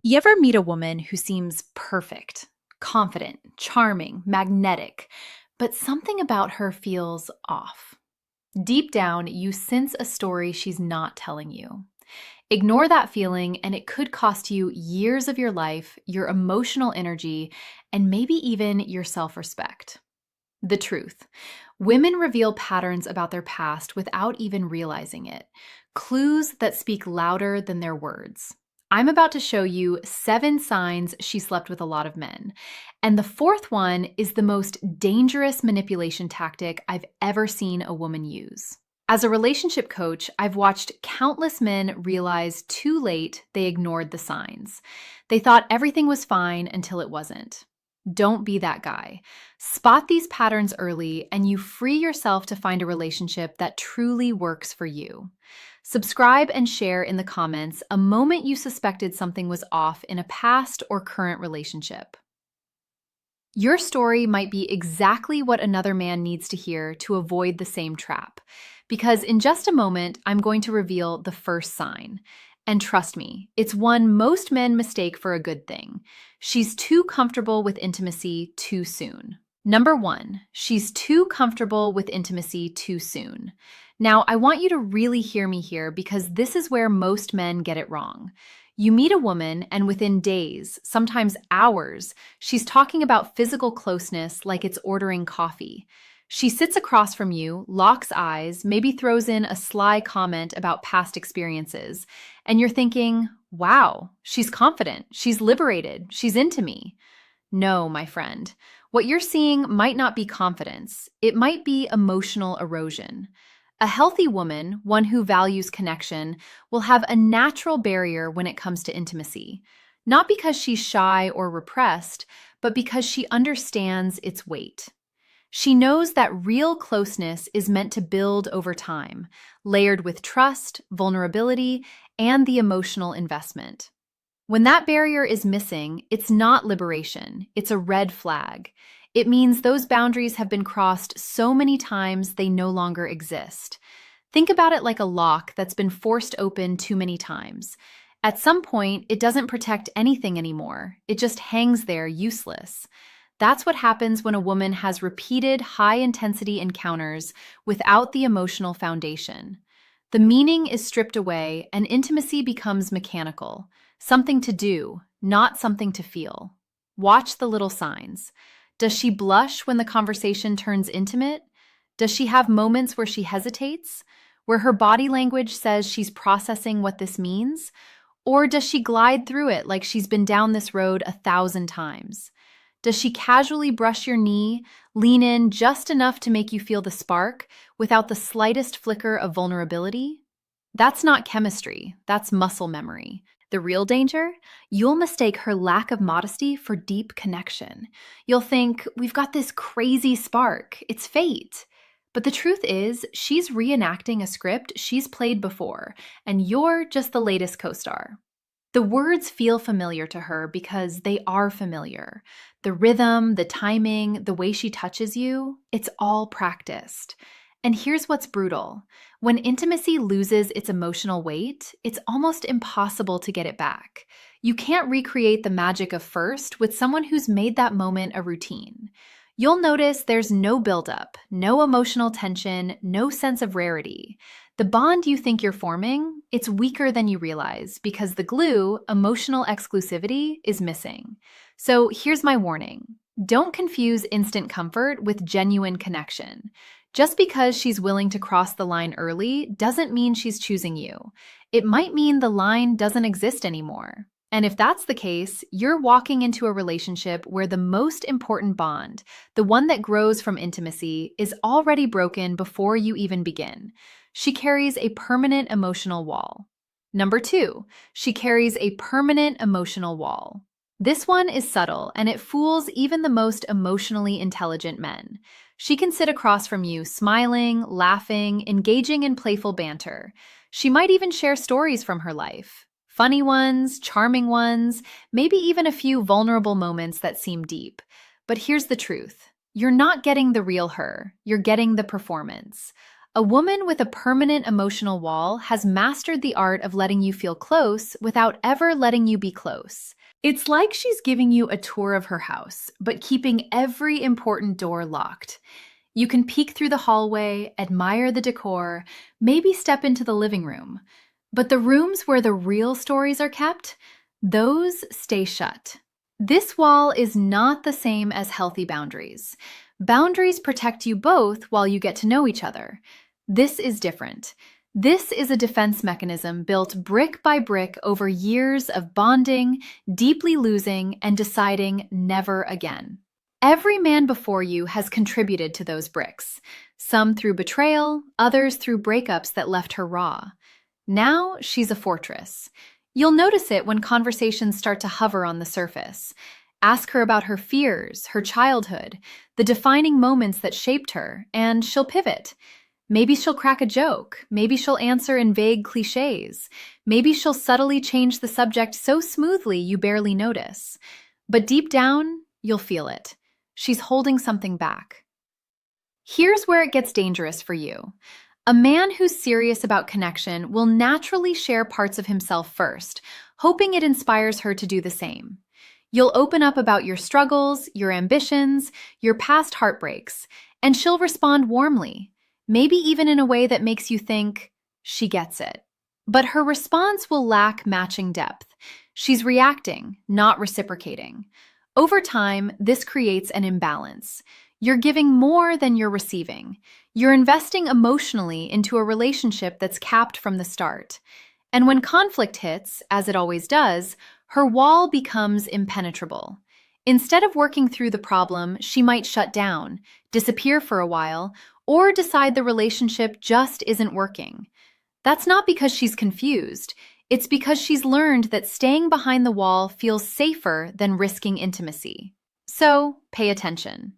You ever meet a woman who seems perfect, confident, charming, magnetic, but something about her feels off? Deep down, you sense a story she's not telling you. Ignore that feeling, and it could cost you years of your life, your emotional energy, and maybe even your self respect. The truth: women reveal patterns about their past without even realizing it, clues that speak louder than their words. I'm about to show you 7 signs she slept with a lot of men. And the fourth one is the most dangerous manipulation tactic I've ever seen a woman use. As a relationship coach, I've watched countless men realize too late they ignored the signs. They thought everything was fine until it wasn't. Don't be that guy. Spot these patterns early, and you free yourself to find a relationship that truly works for you. Subscribe and share in the comments a moment you suspected something was off in a past or current relationship. Your story might be exactly what another man needs to hear to avoid the same trap. Because in just a moment, I'm going to reveal the first sign. And trust me, it's one most men mistake for a good thing. She's too comfortable with intimacy too soon. Number 1, she's too comfortable with intimacy too soon. Now, I want you to really hear me here because this is where most men get it wrong. You meet a woman, and within days, sometimes hours, she's talking about physical closeness like it's ordering coffee. She sits across from you, locks eyes, maybe throws in a sly comment about past experiences, and you're thinking, wow, she's confident, she's liberated, she's into me. No, my friend. What you're seeing might not be confidence. It might be emotional erosion. A healthy woman, one who values connection, will have a natural barrier when it comes to intimacy. Not because she's shy or repressed, but because she understands its weight. She knows that real closeness is meant to build over time, layered with trust, vulnerability, and the emotional investment. When that barrier is missing, it's not liberation, it's a red flag. It means those boundaries have been crossed so many times they no longer exist. Think about it like a lock that's been forced open too many times. At some point, it doesn't protect anything anymore. It just hangs there useless. That's what happens when a woman has repeated high-intensity encounters without the emotional foundation. The meaning is stripped away, and intimacy becomes mechanical, something to do, not something to feel. Watch the little signs. Does she blush when the conversation turns intimate? Does she have moments where she hesitates, where her body language says she's processing what this means? Or does she glide through it like she's been down this road 1,000 times? Does she casually brush your knee, lean in just enough to make you feel the spark without the slightest flicker of vulnerability? That's not chemistry, that's muscle memory. The real danger? You'll mistake her lack of modesty for deep connection. You'll think, we've got this crazy spark, it's fate. But the truth is, she's reenacting a script she's played before, and you're just the latest co-star. The words feel familiar to her because they are familiar. The rhythm, the timing, the way she touches you, it's all practiced. And here's what's brutal. When intimacy loses its emotional weight, it's almost impossible to get it back. You can't recreate the magic of first with someone who's made that moment a routine. You'll notice there's no buildup, no emotional tension, no sense of rarity. The bond you think you're forming, it's weaker than you realize because the glue, emotional exclusivity, is missing. So here's my warning. Don't confuse instant comfort with genuine connection. Just because she's willing to cross the line early doesn't mean she's choosing you. It might mean the line doesn't exist anymore. And if that's the case, you're walking into a relationship where the most important bond, the one that grows from intimacy, is already broken before you even begin. She carries a permanent emotional wall. Number 2, she carries a permanent emotional wall. This one is subtle, and it fools even the most emotionally intelligent men. She can sit across from you, smiling, laughing, engaging in playful banter. She might even share stories from her life. Funny ones, charming ones, maybe even a few vulnerable moments that seem deep. But here's the truth. You're not getting the real her. You're getting the performance. A woman with a permanent emotional wall has mastered the art of letting you feel close without ever letting you be close. It's like she's giving you a tour of her house, but keeping every important door locked. You can peek through the hallway, admire the decor, maybe step into the living room. But the rooms where the real stories are kept, those stay shut. This wall is not the same as healthy boundaries. Boundaries protect you both while you get to know each other. This is different. This is a defense mechanism built brick by brick over years of bonding, deeply losing, and deciding never again. Every man before you has contributed to those bricks, some through betrayal, others through breakups that left her raw. Now she's a fortress. You'll notice it when conversations start to hover on the surface. Ask her about her fears, her childhood, the defining moments that shaped her, and she'll pivot. Maybe she'll crack a joke. Maybe she'll answer in vague cliches. Maybe she'll subtly change the subject so smoothly you barely notice. But deep down, you'll feel it. She's holding something back. Here's where it gets dangerous for you. A man who's serious about connection will naturally share parts of himself first, hoping it inspires her to do the same. You'll open up about your struggles, your ambitions, your past heartbreaks, and she'll respond warmly, maybe even in a way that makes you think, she gets it. But her response will lack matching depth. She's reacting, not reciprocating. Over time, this creates an imbalance. You're giving more than you're receiving. You're investing emotionally into a relationship that's capped from the start. And when conflict hits, as it always does, her wall becomes impenetrable. Instead of working through the problem, she might shut down, disappear for a while, or decide the relationship just isn't working. That's not because she's confused. It's because she's learned that staying behind the wall feels safer than risking intimacy. So, pay attention.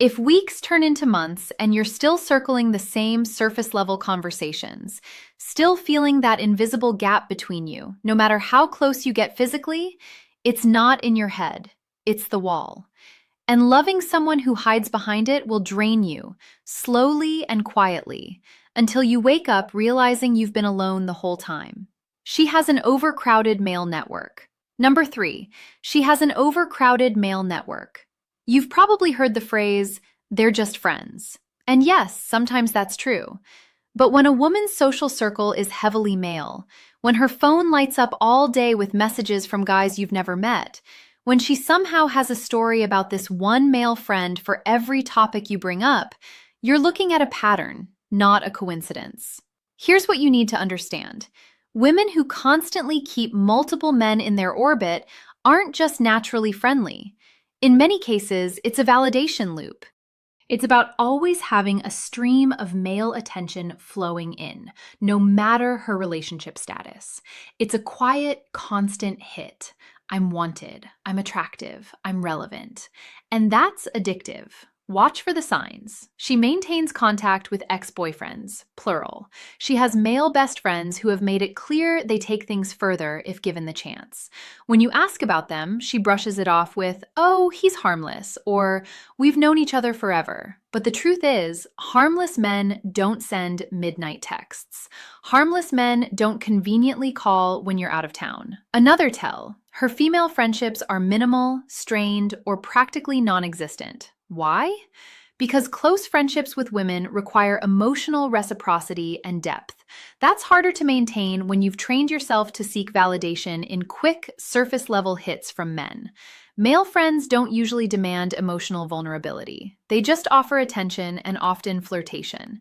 If weeks turn into months and you're still circling the same surface-level conversations, still feeling that invisible gap between you, no matter how close you get physically, it's not in your head, it's the wall. And loving someone who hides behind it will drain you, slowly and quietly, until you wake up realizing you've been alone the whole time. She has an overcrowded male network. Number 3, she has an overcrowded male network. You've probably heard the phrase, they're just friends. And yes, sometimes that's true. But when a woman's social circle is heavily male, when her phone lights up all day with messages from guys you've never met, when she somehow has a story about this one male friend for every topic you bring up, you're looking at a pattern, not a coincidence. Here's what you need to understand. Women who constantly keep multiple men in their orbit aren't just naturally friendly. In many cases, it's a validation loop. It's about always having a stream of male attention flowing in, no matter her relationship status. It's a quiet, constant hit. I'm wanted, I'm attractive, I'm relevant. And that's addictive. Watch for the signs. She maintains contact with ex-boyfriends, plural. She has male best friends who have made it clear they take things further if given the chance. When you ask about them, she brushes it off with, "Oh, he's harmless," or "We've known each other forever." But the truth is, harmless men don't send midnight texts. Harmless men don't conveniently call when you're out of town. Another tell, her female friendships are minimal, strained, or practically non-existent. Why? Because close friendships with women require emotional reciprocity and depth. That's harder to maintain when you've trained yourself to seek validation in quick, surface-level hits from men. Male friends don't usually demand emotional vulnerability. They just offer attention and often flirtation.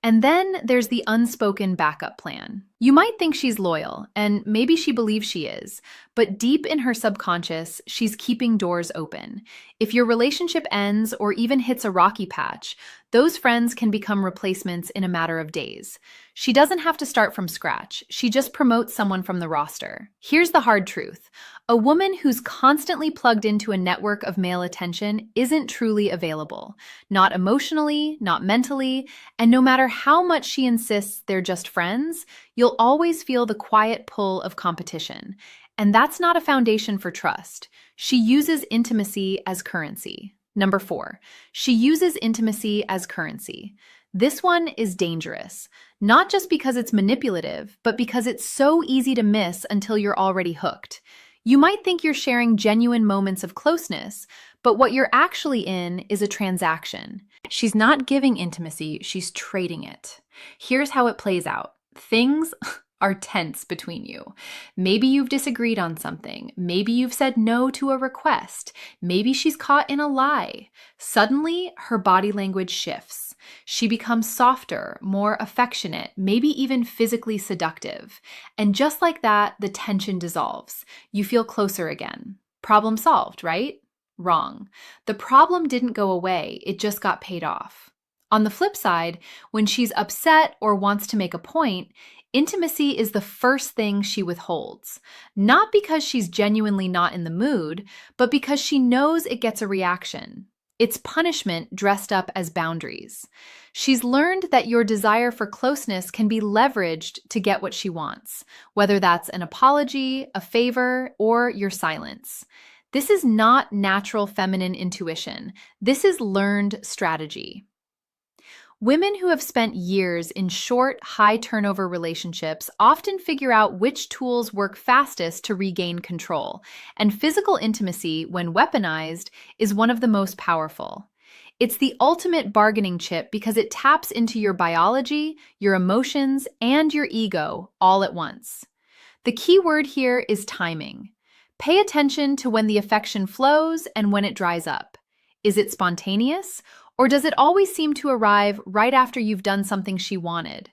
And then there's the unspoken backup plan. You might think she's loyal, and maybe she believes she is, but deep in her subconscious, she's keeping doors open. If your relationship ends or even hits a rocky patch, those friends can become replacements in a matter of days. She doesn't have to start from scratch. She just promotes someone from the roster. Here's the hard truth. A woman who's constantly plugged into a network of male attention isn't truly available. Not emotionally, not mentally, and no matter how much she insists they're just friends, you'll always feel the quiet pull of competition. And that's not a foundation for trust. She uses intimacy as currency. Number 4, she uses intimacy as currency. This one is dangerous, not just because it's manipulative, but because it's so easy to miss until you're already hooked. You might think you're sharing genuine moments of closeness, but what you're actually in is a transaction. She's not giving intimacy, she's trading it. Here's how it plays out. Things are tense between you. Maybe you've disagreed on something. Maybe you've said no to a request. Maybe she's caught in a lie. Suddenly, her body language shifts. She becomes softer, more affectionate, maybe even physically seductive. And just like that, the tension dissolves. You feel closer again. Problem solved, right? Wrong. The problem didn't go away, it just got paid off. On the flip side, when she's upset or wants to make a point, intimacy is the first thing she withholds. Not because she's genuinely not in the mood, but because she knows it gets a reaction. It's punishment dressed up as boundaries. She's learned that your desire for closeness can be leveraged to get what she wants, whether that's an apology, a favor, or your silence. This is not natural feminine intuition. This is learned strategy. Women who have spent years in short, high-turnover relationships often figure out which tools work fastest to regain control, and physical intimacy, when weaponized, is one of the most powerful. It's the ultimate bargaining chip because it taps into your biology, your emotions, and your ego all at once. The key word here is timing. Pay attention to when the affection flows and when it dries up. Is it spontaneous? Or does it always seem to arrive right after you've done something she wanted?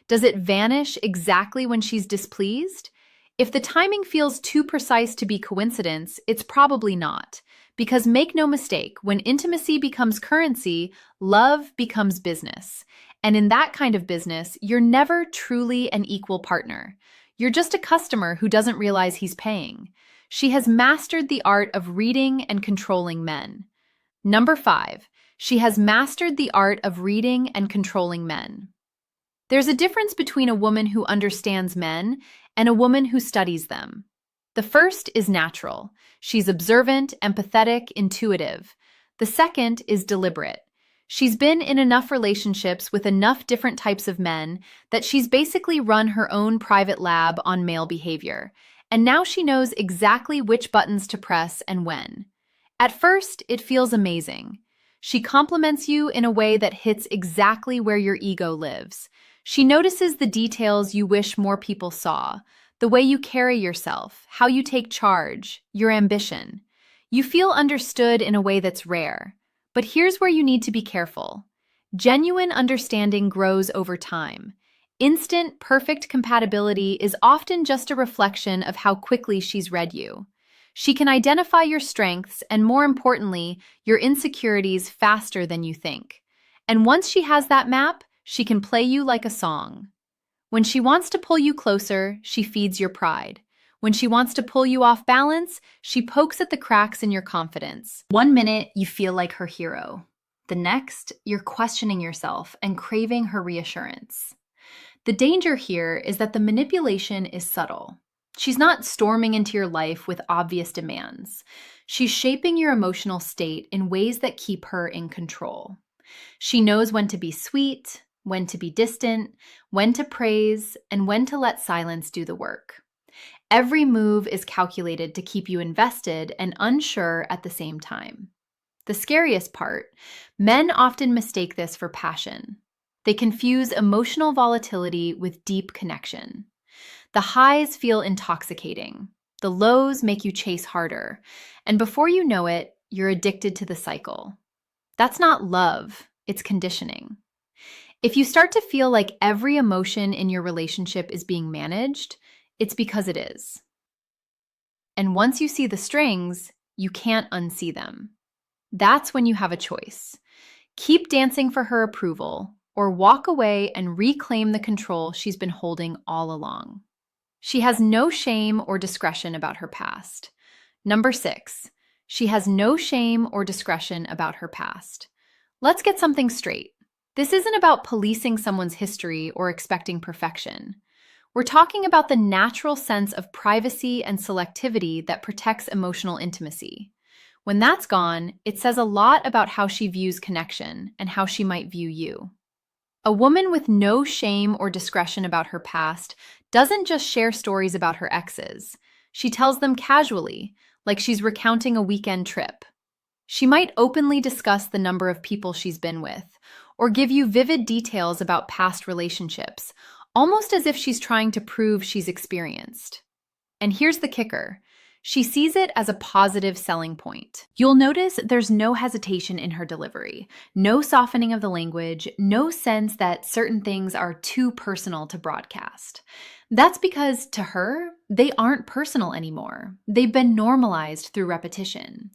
Does it vanish exactly when she's displeased? If the timing feels too precise to be coincidence, it's probably not. Because make no mistake, when intimacy becomes currency, love becomes business. And in that kind of business, you're never truly an equal partner. You're just a customer who doesn't realize he's paying. She has mastered the art of reading and controlling men. Number 5. She has mastered the art of reading and controlling men. There's a difference between a woman who understands men and a woman who studies them. The first is natural. She's observant, empathetic, intuitive. The second is deliberate. She's been in enough relationships with enough different types of men that she's basically run her own private lab on male behavior. And now she knows exactly which buttons to press and when. At first, it feels amazing. She compliments you in a way that hits exactly where your ego lives. She notices the details you wish more people saw, the way you carry yourself, how you take charge, your ambition. You feel understood in a way that's rare. But here's where you need to be careful. Genuine understanding grows over time. Instant, perfect compatibility is often just a reflection of how quickly she's read you. She can identify your strengths and, more importantly, your insecurities faster than you think. And once she has that map, she can play you like a song. When she wants to pull you closer, she feeds your pride. When she wants to pull you off balance, she pokes at the cracks in your confidence. 1 minute, you feel like her hero. The next, you're questioning yourself and craving her reassurance. The danger here is that the manipulation is subtle. She's not storming into your life with obvious demands. She's shaping your emotional state in ways that keep her in control. She knows when to be sweet, when to be distant, when to praise, and when to let silence do the work. Every move is calculated to keep you invested and unsure at the same time. The scariest part, men often mistake this for passion. They confuse emotional volatility with deep connection. The highs feel intoxicating. The lows make you chase harder. And before you know it, you're addicted to the cycle. That's not love, it's conditioning. If you start to feel like every emotion in your relationship is being managed, it's because it is. And once you see the strings, you can't unsee them. That's when you have a choice. Keep dancing for her approval, or walk away and reclaim the control she's been holding all along. She has no shame or discretion about her past. Number 6, she has no shame or discretion about her past. Let's get something straight. This isn't about policing someone's history or expecting perfection. We're talking about the natural sense of privacy and selectivity that protects emotional intimacy. When that's gone, it says a lot about how she views connection and how she might view you. A woman with no shame or discretion about her past doesn't just share stories about her exes. She tells them casually, like she's recounting a weekend trip. She might openly discuss the number of people she's been with, or give you vivid details about past relationships, almost as if she's trying to prove she's experienced. And here's the kicker. She sees it as a positive selling point. You'll notice there's no hesitation in her delivery, no softening of the language, no sense that certain things are too personal to broadcast. That's because, to her, they aren't personal anymore. They've been normalized through repetition.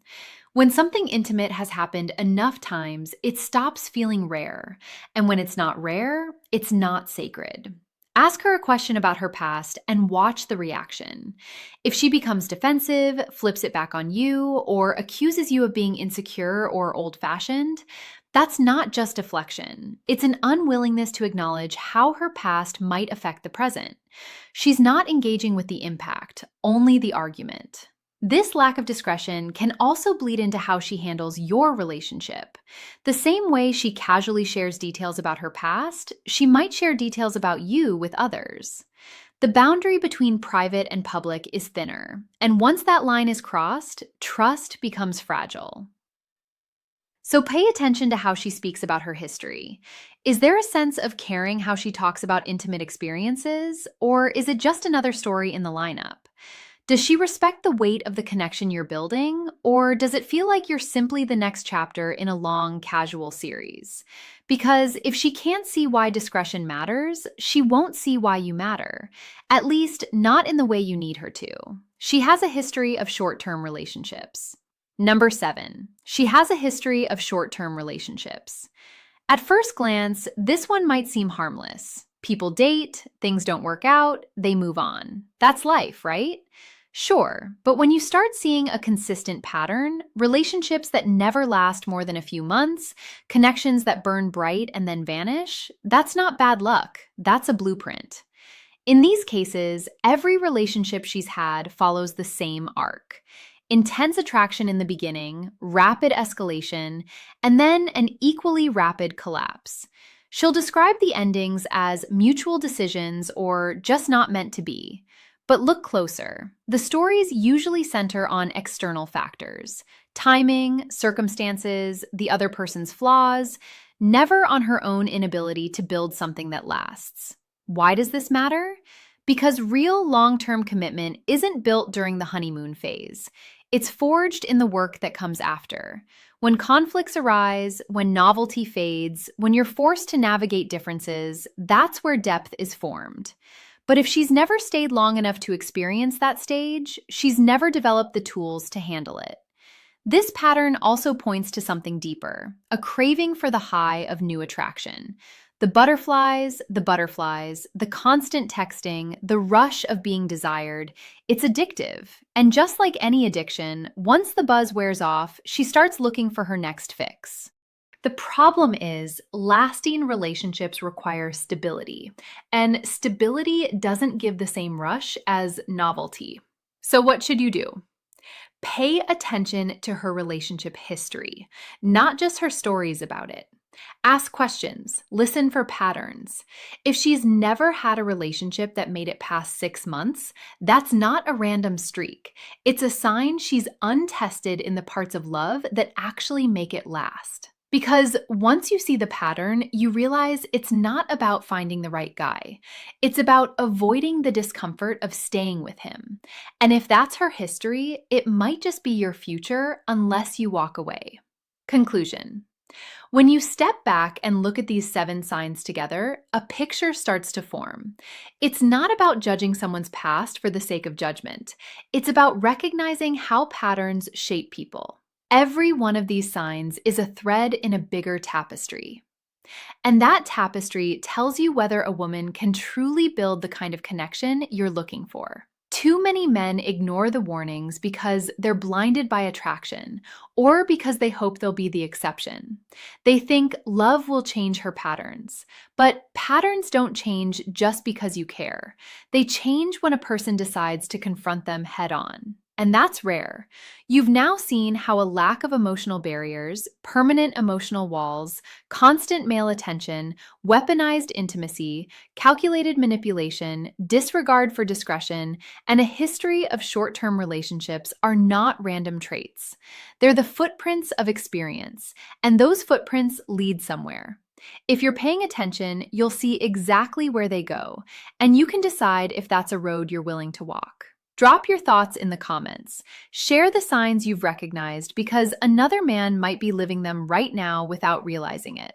When something intimate has happened enough times, it stops feeling rare. And when it's not rare, it's not sacred. Ask her a question about her past and watch the reaction. If she becomes defensive, flips it back on you, or accuses you of being insecure or old-fashioned, that's not just deflection. It's an unwillingness to acknowledge how her past might affect the present. She's not engaging with the impact, only the argument. This lack of discretion can also bleed into how she handles your relationship. The same way she casually shares details about her past, she might share details about you with others. The boundary between private and public is thinner, and once that line is crossed, trust becomes fragile. So pay attention to how she speaks about her history. Is there a sense of caring how she talks about intimate experiences, or is it just another story in the lineup? Does she respect the weight of the connection you're building, or does it feel like you're simply the next chapter in a long, casual series? Because if she can't see why discretion matters, she won't see why you matter, at least not in the way you need her to. She has a history of short-term relationships. Number 7, she has a history of short-term relationships. At first glance, this one might seem harmless. People date, things don't work out, they move on. That's life, right? Sure, but when you start seeing a consistent pattern, relationships that never last more than a few months, connections that burn bright and then vanish, that's not bad luck, that's a blueprint. In these cases, every relationship she's had follows the same arc. Intense attraction in the beginning, rapid escalation, and then an equally rapid collapse. She'll describe the endings as mutual decisions or just not meant to be. But look closer. The stories usually center on external factors: timing, circumstances, the other person's flaws, never on her own inability to build something that lasts. Why does this matter? Because real long-term commitment isn't built during the honeymoon phase. It's forged in the work that comes after. When conflicts arise, when novelty fades, when you're forced to navigate differences, that's where depth is formed. But if she's never stayed long enough to experience that stage, she's never developed the tools to handle it. This pattern also points to something deeper, a craving for the high of new attraction. The butterflies, the constant texting, the rush of being desired, it's addictive. And just like any addiction, once the buzz wears off, she starts looking for her next fix. The problem is, lasting relationships require stability, and stability doesn't give the same rush as novelty. So what should you do? Pay attention to her relationship history, not just her stories about it. Ask questions, listen for patterns. If she's never had a relationship that made it past 6 months, that's not a random streak. It's a sign she's untested in the parts of love that actually make it last. Because once you see the pattern, you realize it's not about finding the right guy. It's about avoiding the discomfort of staying with him. And if that's her history, it might just be your future unless you walk away. Conclusion. When you step back and look at these 7 signs together, a picture starts to form. It's not about judging someone's past for the sake of judgment. It's about recognizing how patterns shape people. Every one of these signs is a thread in a bigger tapestry. And that tapestry tells you whether a woman can truly build the kind of connection you're looking for. Too many men ignore the warnings because they're blinded by attraction, or because they hope they'll be the exception. They think love will change her patterns. But patterns don't change just because you care. They change when a person decides to confront them head on. And that's rare. You've now seen how a lack of emotional barriers, permanent emotional walls, constant male attention, weaponized intimacy, calculated manipulation, disregard for discretion, and a history of short-term relationships are not random traits. They're the footprints of experience, and those footprints lead somewhere. If you're paying attention, you'll see exactly where they go, and you can decide if that's a road you're willing to walk. Drop your thoughts in the comments. Share the signs you've recognized because another man might be living them right now without realizing it.